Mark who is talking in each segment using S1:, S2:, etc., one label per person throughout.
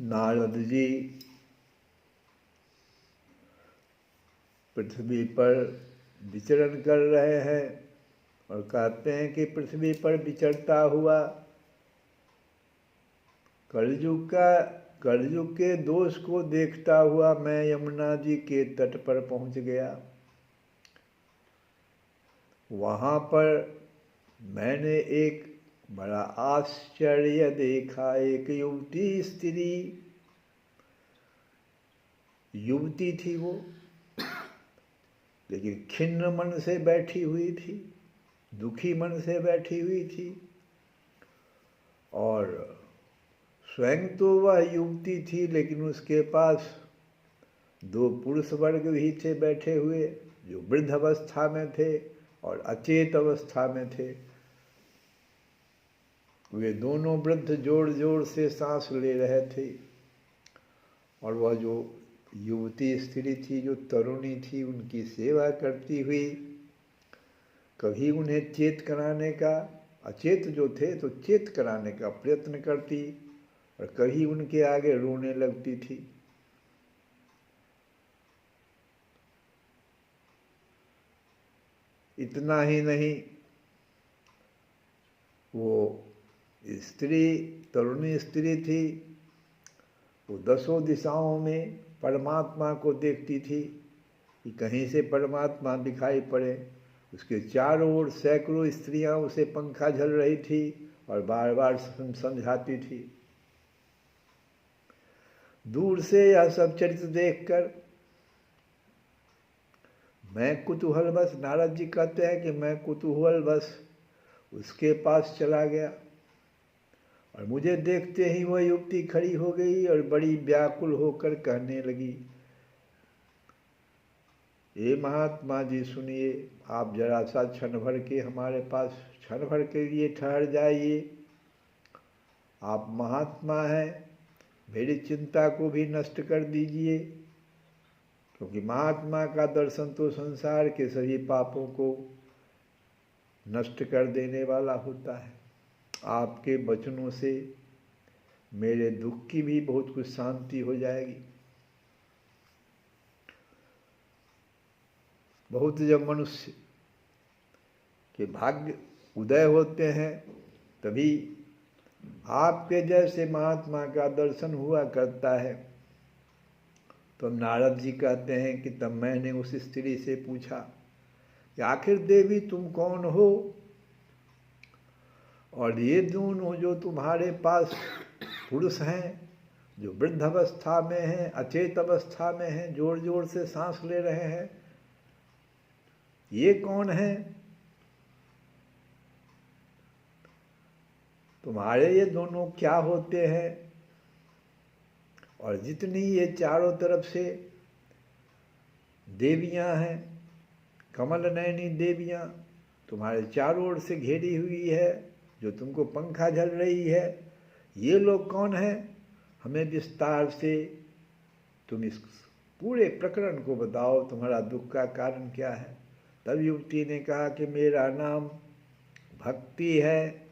S1: नारद जी पृथ्वी पर विचरण कर रहे हैं और कहते हैं कि पृथ्वी पर विचरता हुआ कलयुग के दोष को देखता हुआ मैं यमुना जी के तट पर पहुंच गया। वहाँ पर मैंने एक बड़ा आश्चर्य देखा। एक युवती थी वो, लेकिन खिन्न मन से बैठी हुई थी, दुखी मन से बैठी हुई थी। और स्वयं तो वह युवती थी, लेकिन उसके पास दो पुरुष वर्ग भी थे बैठे हुए, जो वृद्ध अवस्था में थे और अचेत अवस्था में थे। वे दोनों वृद्ध जोर जोर से सांस ले रहे थे और वह जो युवती स्त्री थी, जो तरुणी थी, उनकी सेवा करती हुई कभी उन्हें चेत कराने का, अचेत जो थे तो चेत कराने का प्रयत्न करती और कभी उनके आगे रोने लगती थी। इतना ही नहीं, वो स्त्री, तरुणी स्त्री थी, वो दसों दिशाओं में परमात्मा को देखती थी कि कहीं से परमात्मा दिखाई पड़े। उसके चारों ओर सैकड़ों स्त्रियां उसे पंखा झल रही थी और बार बार समझाती थी। दूर से यह सब चरित्र देखकर मैं कुतूहलवश, नारद जी कहते हैं कि मैं कुतूहलवश उसके पास चला गया और मुझे देखते ही वह युवती खड़ी हो गई और बड़ी व्याकुल होकर कहने लगी, ये महात्मा जी सुनिए, आप जरा सा क्षण भर के हमारे पास क्षण भर के लिए ठहर जाइए। आप महात्मा हैं, मेरी चिंता को भी नष्ट कर दीजिए, क्योंकि महात्मा का दर्शन तो संसार के सभी पापों को नष्ट कर देने वाला होता है। आपके वचनों से मेरे दुख की भी बहुत कुछ शांति हो जाएगी। बहुत जब मनुष्य के भाग्य उदय होते हैं तभी आपके जैसे महात्मा का दर्शन हुआ करता है। तो नारद जी कहते हैं कि तब मैंने उस स्त्री से पूछा कि आखिर देवी तुम कौन हो, और ये दोनों जो तुम्हारे पास पुरुष हैं, जो वृद्ध अवस्था में हैं, अचेत अवस्था में हैं, जोर जोर से सांस ले रहे हैं, ये कौन हैं? तुम्हारे ये दोनों क्या होते हैं? और जितनी ये चारों तरफ से देवियां हैं, कमल नयनी देवियां तुम्हारे चारों ओर से घेरी हुई है, जो तुमको पंखा झल रही है, ये लोग कौन हैं? हमें विस्तार से तुम इस पूरे प्रकरण को बताओ, तुम्हारा दुख का कारण क्या है। तब युवती ने कहा कि मेरा नाम भक्ति है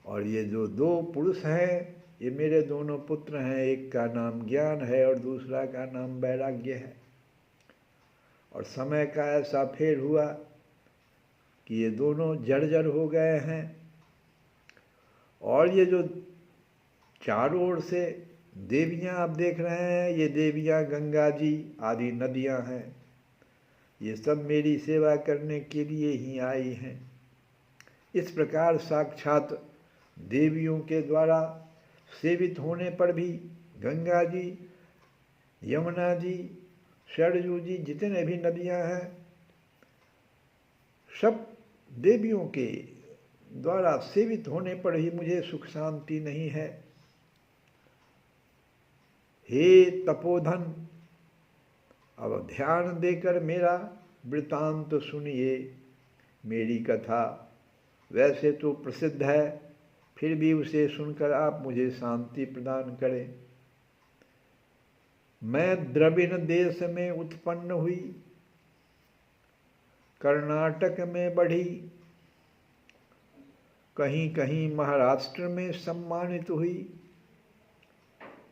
S1: और ये जो दो पुरुष हैं ये मेरे दोनों पुत्र हैं, एक का नाम ज्ञान है और दूसरा का नाम वैराग्य है। और समय का ऐसा फेर हुआ कि ये दोनों जर्जर हो गए हैं और ये जो चारों ओर से देवियां आप देख रहे हैं, ये देवियां गंगा जी आदि नदियां हैं, ये सब मेरी सेवा करने के लिए ही आई हैं। इस प्रकार साक्षात देवियों के द्वारा सेवित होने पर भी गंगा जी, यमुना जी, सरयू जी, जितने भी नदियां हैं, सब देवियों के द्वारा सेवित होने पर ही मुझे सुख शांति नहीं है। हे तपोधन, अब ध्यान देकर मेरा वृतांत सुनिए। मेरी कथा वैसे तो प्रसिद्ध है, फिर भी उसे सुनकर आप मुझे शांति प्रदान करें। मैं द्रविड़ देश में उत्पन्न हुई, कर्नाटक में बढ़ी, कहीं कहीं महाराष्ट्र में सम्मानित हुई,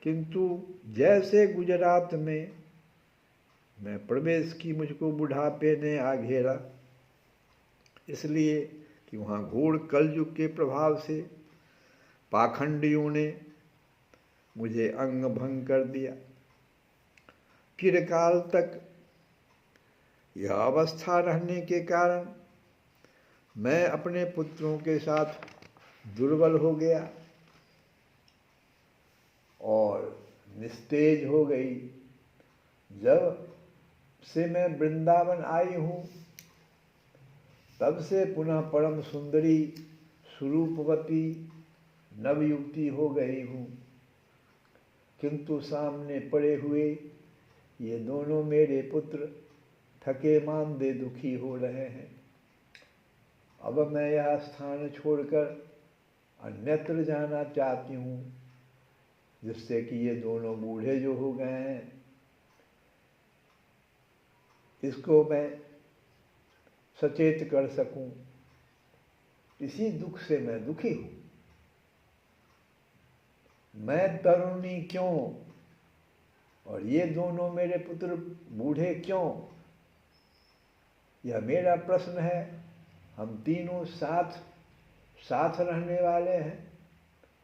S1: किंतु जैसे गुजरात में मैं प्रवेश की मुझको बुढ़ापे ने आ घेरा, इसलिए कि वहाँ घोर कलयुग के प्रभाव से पाखंडियों ने मुझे अंग भंग कर दिया। चिरकाल तक यह अवस्था रहने के कारण मैं अपने पुत्रों के साथ दुर्बल हो गया और निस्तेज हो गई। जब से मैं वृंदावन आई हूँ तब से पुनः परम सुंदरी स्वरूपवती नवयुक्ति हो गई हूँ, किंतु सामने पड़े हुए ये दोनों मेरे पुत्र थके मांदे दुखी हो रहे हैं। अब मैं यह स्थान छोड़कर अन्यत्र जाना चाहती हूँ, जिससे कि ये दोनों बूढ़े जो हो गए हैं इसको मैं सचेत कर सकूं। इसी दुख से मैं दुखी हूं। मैं तरुणी क्यों और ये दोनों मेरे पुत्र बूढ़े क्यों, यह मेरा प्रश्न है। हम तीनों साथ साथ रहने वाले हैं,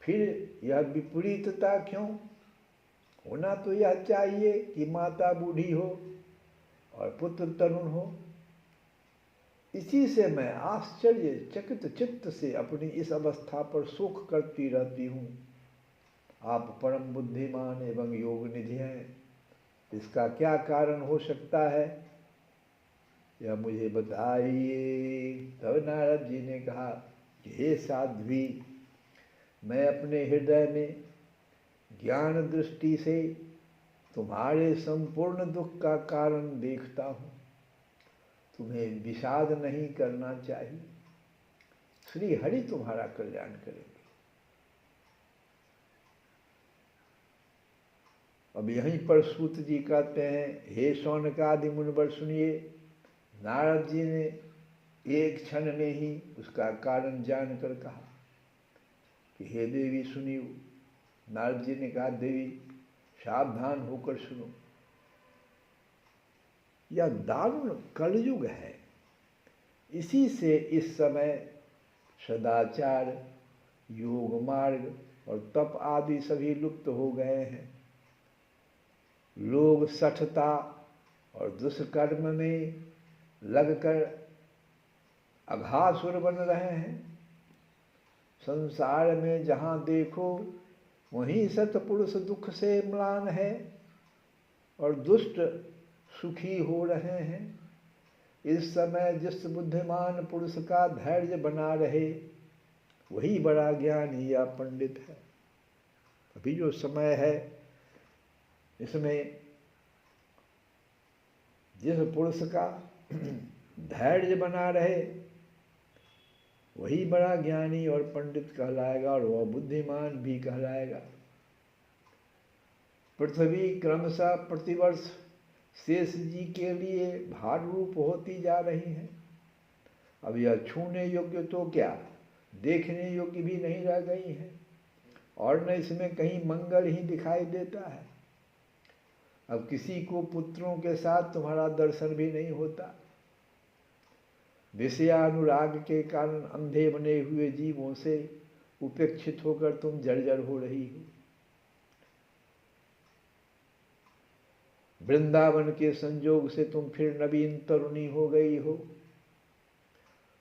S1: फिर यह विपरीतता क्यों? होना तो यह चाहिए कि माता बूढ़ी हो और पुत्र तरुण हो। इसी से मैं आश्चर्यचकित चित्त से अपनी इस अवस्था पर शोक करती रहती हूँ। आप परम बुद्धिमान एवं योग निधि हैं, इसका क्या कारण हो सकता है, यह मुझे बताइए। तब नारद जी ने कहा कि हे साध्वी, मैं अपने हृदय में ज्ञान दृष्टि से तुम्हारे संपूर्ण दुख का कारण देखता हूँ। तुम्हें विषाद नहीं करना चाहिए। श्री हरि तुम्हारा कल्याण करेंगे। अब यहीं पर सूत जी कहते हैं, हे शौनकादि मुनिवर सुनिए। नारद जी ने एक क्षण में ही उसका कारण जानकर कहा कि हे देवी सुनियो। नारद जी ने कहा, देवी सावधान होकर सुनो। यह दारुण कलयुग है। इसी से इस समय सदाचार, योग मार्ग और तप आदि सभी लुप्त हो गए हैं। लोग सठता और दुष्कर्म में लगकर अघासुर बन रहे हैं। संसार में जहाँ देखो वहीं सत्पुरुष दुख से म्लान है और दुष्ट सुखी हो रहे हैं। इस समय जिस बुद्धिमान पुरुष का धैर्य बना रहे वही बड़ा ज्ञानी या पंडित है। अभी जो समय है इसमें जिस पुरुष का धैर्य बना रहे वही बड़ा ज्ञानी और पंडित कहलाएगा और वह बुद्धिमान भी कहलाएगा। पृथ्वी क्रमशः प्रतिवर्ष शेष जी के लिए भार रूप होती जा रही है। अब यह छूने योग्य तो क्या, देखने योग्य भी नहीं रह गई है और न इसमें कहीं मंगल ही दिखाई देता है। अब किसी को पुत्रों के साथ तुम्हारा दर्शन भी नहीं होता। विषयानुराग के कारण अंधे बने हुए जीवों से उपेक्षित होकर तुम जर्जर हो रही हो। वृंदावन के संयोग से तुम फिर नवीन तरुणी हो गई हो।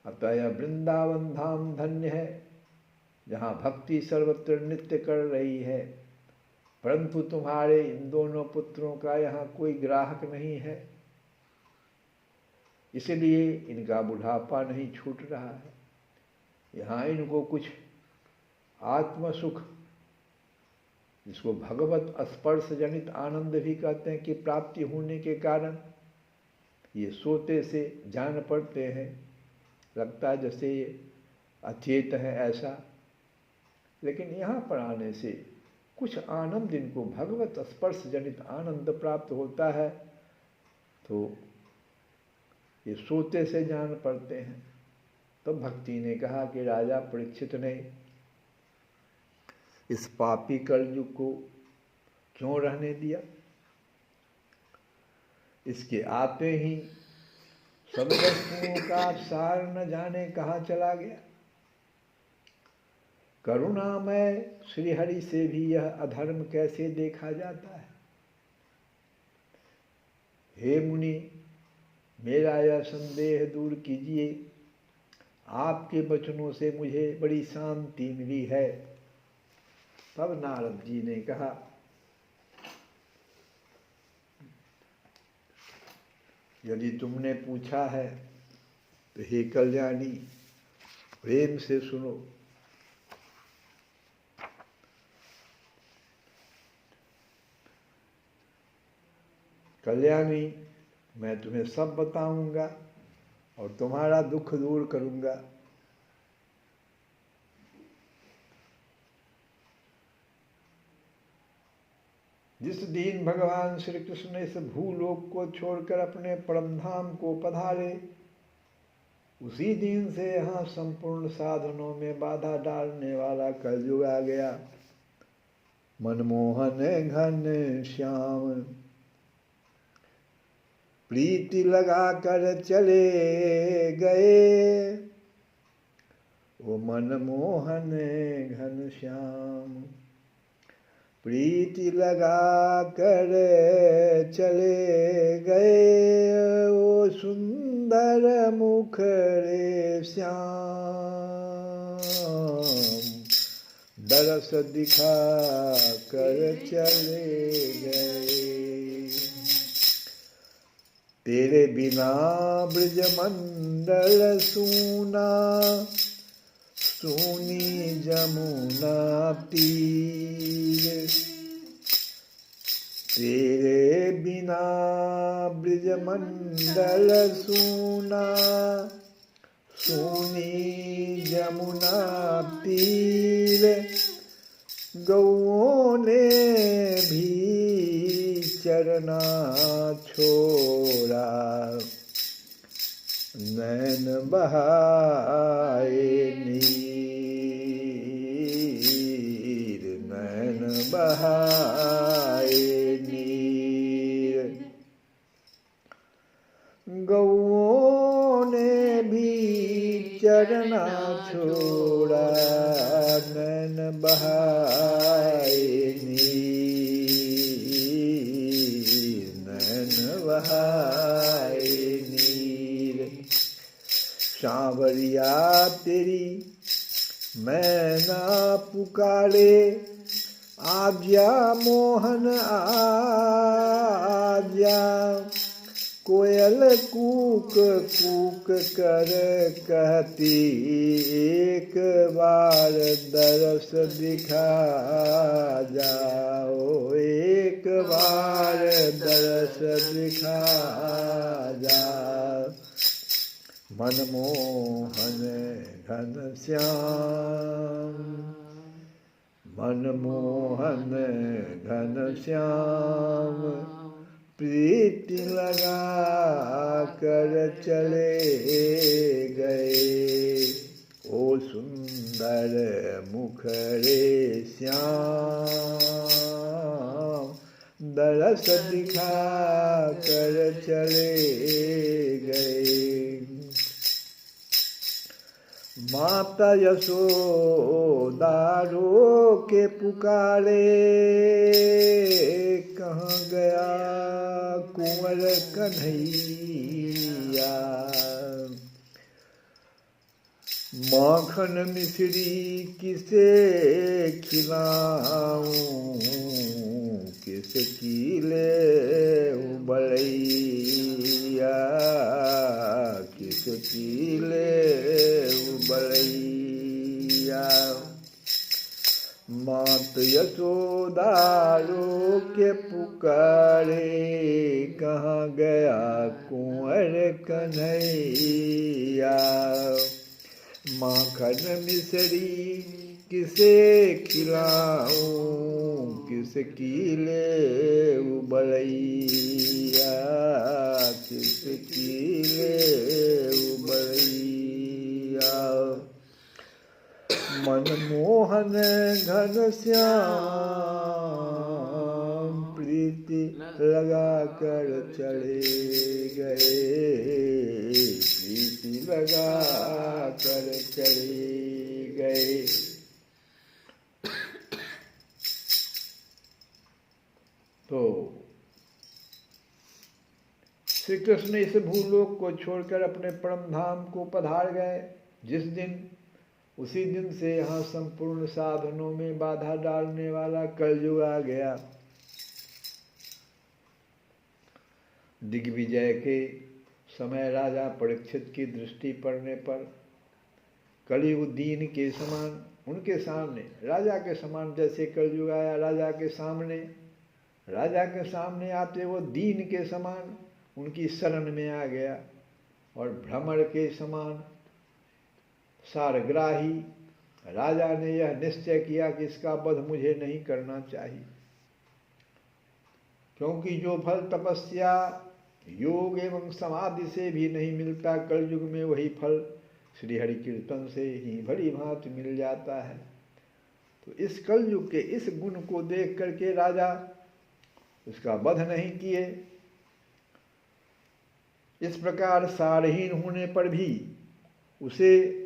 S1: अतः यह वृंदावन धाम धन्य है, जहाँ भक्ति सर्वत्र नृत्य कर रही है। परंतु तुम्हारे इन दोनों पुत्रों का यहाँ कोई ग्राहक नहीं है, इसलिए इनका बुढ़ापा नहीं छूट रहा है। यहाँ इनको कुछ आत्मसुख, जिसको भगवत स्पर्श जनित आनंद भी कहते हैं, कि प्राप्ति होने के कारण ये सोते से जान पड़ते हैं। लगता है जैसे ये अचेत है ऐसा, लेकिन यहाँ पर आने से कुछ आनंद इनको भगवत स्पर्श जनित आनंद प्राप्त होता है, तो ये सोते से जान पड़ते हैं। तो भक्ति ने कहा कि राजा परीक्षित ने इस पापी कलयुग को क्यों रहने दिया? इसके आते ही सब वस्तुओं का सार न जाने कहाँ चला गया। करुणामय श्रीहरि से भी यह अधर्म कैसे देखा जाता है? हे मुनि, मेरा यह संदेह दूर कीजिए। आपके वचनों से मुझे बड़ी शांति मिली है। तब नारद जी ने कहा, यदि तुमने पूछा है तो हे कल्याणी, प्रेम से सुनो। कल्याणी, मैं तुम्हें सब बताऊंगा और तुम्हारा दुख दूर करूंगा। जिस दिन भगवान श्री कृष्ण इस भूलोक को छोड़कर अपने परमधाम को पधारे, उसी दिन से यहाँ संपूर्ण साधनों में बाधा डालने वाला कलयुग आ गया। मनमोहन घन श्याम प्रीति लगा कर चले गए, वो मनमोहन घन श्याम प्रीति लगा कर चले गए, वो सुंदर मुख रे श्याम दरस दिखा कर चले गए। तेरे बिना ब्रज मंडल सूना, सूनी जमुना तीर। तेरे बिना ब्रज मंडल सूना, सूनी जमुना तीर। गौओं ने भी चरना छोड़ा, नैन बहाए नीर, नैन बहाए नीर। गौओं ने भी चरना छोड़ा, नैन बहाए नीर, नैन बहाए नीर। सांवरिया तेरी मैना पुकारे, आज्ञा मोहन आज्ञा। कोयल कूक कूक कर कहती, एक बार दरस दिखा जाओ, एक बार दरस दिखा जाओ। मनमोहन घन श्याम, मनमोहन घन श्याम प्रीति लगा कर चले गए, ओ सुंदर मुख रे श्याम दरस दिखा कर चले गए। माता यशोदा रो के पुकारे, कहाँ गया कुंवर कन्हैया। माखन मिश्री किसे खिलाऊं, किसकी ले बलैया, किसकी ले बलैया। मात यशोदा रो के पुकारे, कहाँ गया कुंवर कन्हैया। माखन मिश्री किसे खिलाऊं, किसकी ले बलैया, किसकी ले बलैया। मनमोहन घन श्याम प्रीति लगा कर चले गए, प्रीति लगा कर चले गए। तो श्री कृष्ण इस भूलोक को छोड़कर अपने परम धाम को पधार गए जिस दिन, उसी दिन से यहाँ संपूर्ण साधनों में बाधा डालने वाला कलयुग आ गया। दिग्विजय के समय राजा परीक्षित की दृष्टि पड़ने पर कलयुग दीन के समान उनके सामने, राजा के समान जैसे कलयुग आया, राजा के सामने आते वो दीन के समान उनकी शरण में आ गया और भ्रमर के समान सारग्राही राजा ने यह निश्चय किया कि इसका वध मुझे नहीं करना चाहिए, क्योंकि जो फल तपस्या, योग एवं समाधि से भी नहीं मिलता, कलयुग में वही फल श्री हरि कीर्तन से ही भली भांति मिल जाता है। तो इस कलयुग के इस गुण को देख करके राजा उसका वध नहीं किए। इस प्रकार सारहीन होने पर भी उसे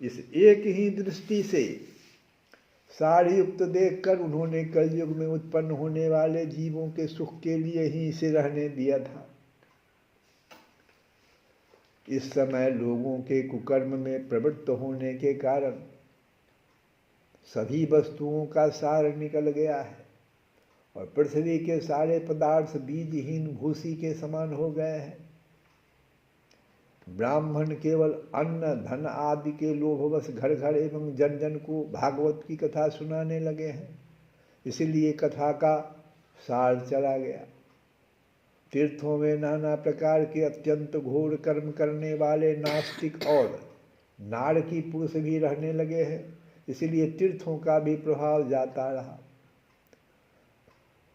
S1: इस एक ही दृष्टि से सारयुक्त देखकर उन्होंने कलयुग में उत्पन्न होने वाले जीवों के सुख के लिए ही इसे रहने दिया था। इस समय लोगों के कुकर्म में प्रवृत्त होने के कारण सभी वस्तुओं का सार निकल गया है और पृथ्वी के सारे पदार्थ बीजहीन भूसी के समान हो गए हैं। ब्राह्मण केवल अन्न धन आदि के लोभवश घर घर एवं जन जन को भागवत की कथा सुनाने लगे हैं, इसलिए कथा का सार चला गया। तीर्थों में नाना प्रकार के अत्यंत घोर कर्म करने वाले नास्तिक और नारकी पुरुष भी रहने लगे हैं, इसलिए तीर्थों का भी प्रभाव जाता रहा।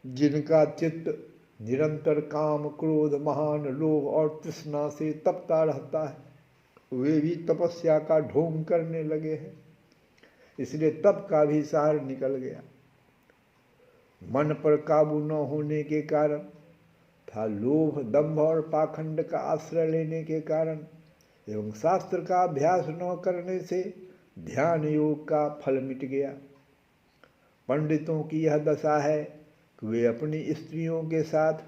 S1: जिनका चित्त निरंतर काम, क्रोध, महान लोभ और तृष्णा से तपता रहता है, वे भी तपस्या का ढोंग करने लगे हैं, इसलिए तप का भी सार निकल गया। मन पर काबू न होने के कारण था लोभ, दंभ और पाखंड का आश्रय लेने के कारण एवं शास्त्र का अभ्यास न करने से ध्यान योग का फल मिट गया। पंडितों की यह दशा है कि वे अपनी स्त्रियों के साथ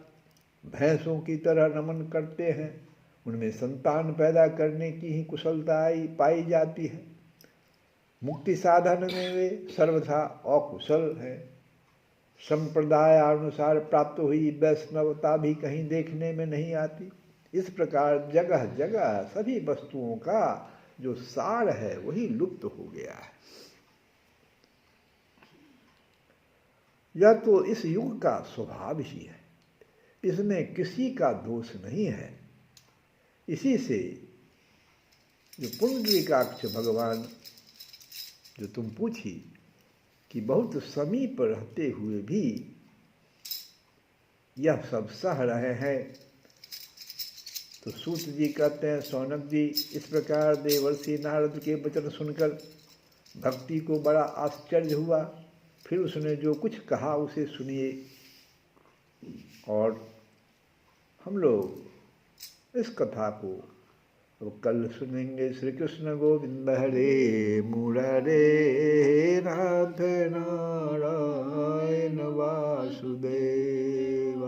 S1: भैंसों की तरह रमन करते हैं, उनमें संतान पैदा करने की ही कुशलता पाई जाती है। मुक्ति साधन में वे सर्वथा अकुशल हैं। संप्रदाय अनुसार प्राप्त हुई वैष्णवता भी कहीं देखने में नहीं आती। इस प्रकार जगह जगह सभी वस्तुओं का जो सार है वही लुप्त हो गया है। यह तो इस युग का स्वभाव ही है, इसमें किसी का दोष नहीं है। इसी से जो पुंडरीकाक्ष भगवान जो तुम पूछी कि बहुत समीप रहते हुए भी यह सब सह रहे हैं, तो सूत जी कहते हैं, शौनक जी, इस प्रकार देवर्षि नारद के वचन सुनकर भक्ति को बड़ा आश्चर्य हुआ। फिर उसने जो कुछ कहा उसे सुनिए और हम लोग इस कथा को अब कल सुनेंगे। श्री कृष्ण गोविंद हरे मुरारे नाथ नारायण वासुदेव।